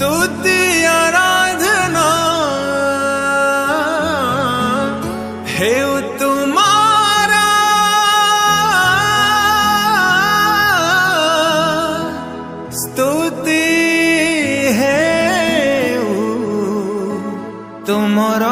स्तुति आराधना हे तुम्हारा, स्तुति है तुम्हारा।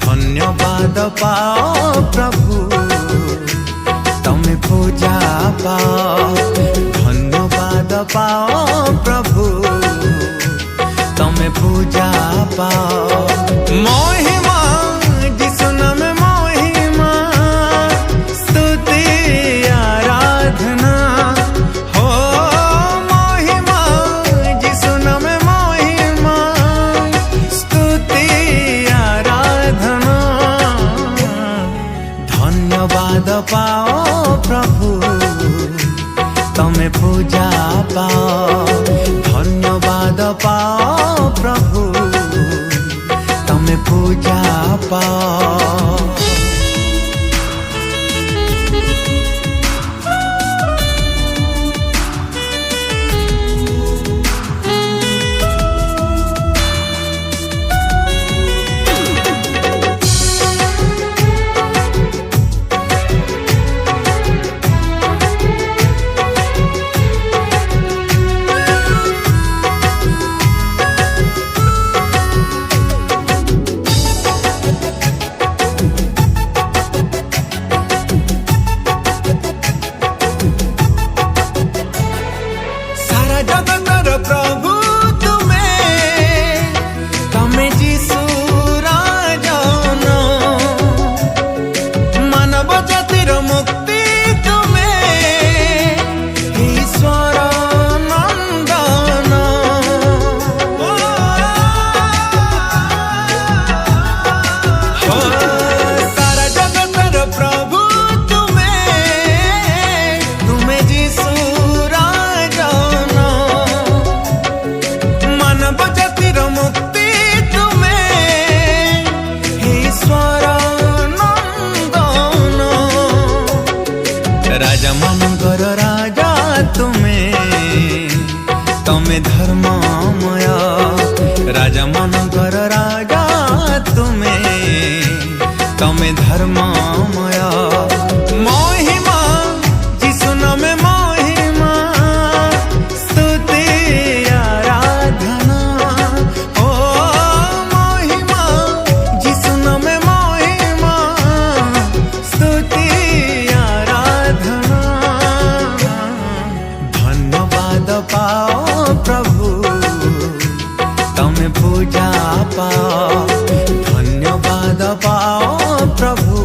धन्यवाद पाओ प्रभु तमें पूजा पाओ, धन्यवाद पाओ प्रभु तमें पूजा पाओ। महिमा जिसु नाम महिमा, स्तुति आराधना हो महिमा जिसु नाम महिमा, स्तुति आराधना। धन्यवाद पाओ प्रभु तमें पूजा पाओ, धन्यवाद पाओ प्रभु तमें पूजा पाओ। जगतर प्रभु तुम्हें जीसु राजन, मानव जातिर मुक्ति तुम्हें ईश्वर नंदन। सारा जगतर प्रभु तुम्हें जीसु जातिर मुक्ति तुम्हें ईश्वर नंदन। राजा मानकर राजा तमें धर्ममय, राजा मानकर राजा तमें धर्ममय। महिमा जिसु नाम महिमा, स्तुति आराधना हो महिमा जिसु नाम महिमा, स्तुति आराधना। धन्यवाद पाओ प्रभु तमें पूजा पाओ, धन्यवाद पाओ प्रभु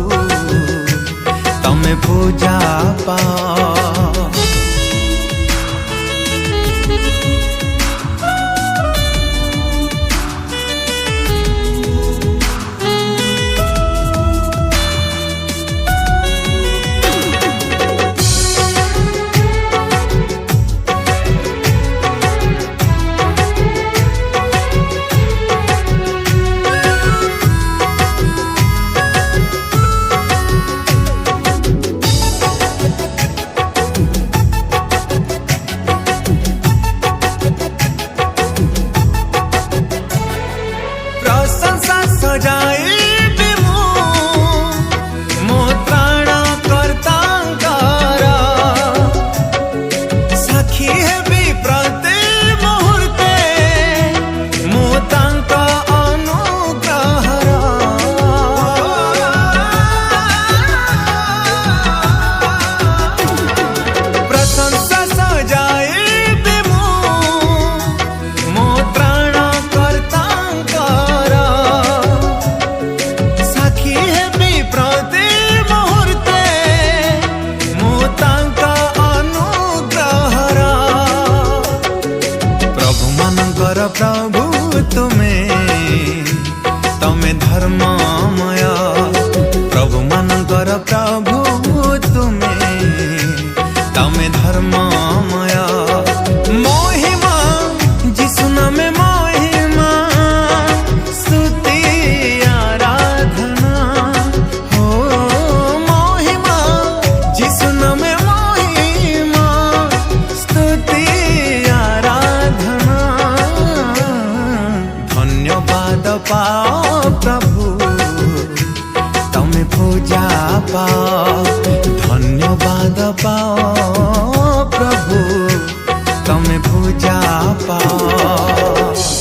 ମାନଙ୍କର ପ୍ରଭୁ ତୁମେ ତମେ ଧର୍ମମୟ ପ୍ରଭୁ ମାନଙ୍କର ପ୍ରଭୁ ତୁମେ ତମେ ଧର୍ମମୟ महिमा जिसु नामे महिमा स्तुति आराधना हो महिमा जिसु नामे महिमा स्तुति आराधना धन्यवाद पाओ प्रभु तमे पूजा पाओ धन्यवाद पाओ प्रभु तमे पूजा पाओ।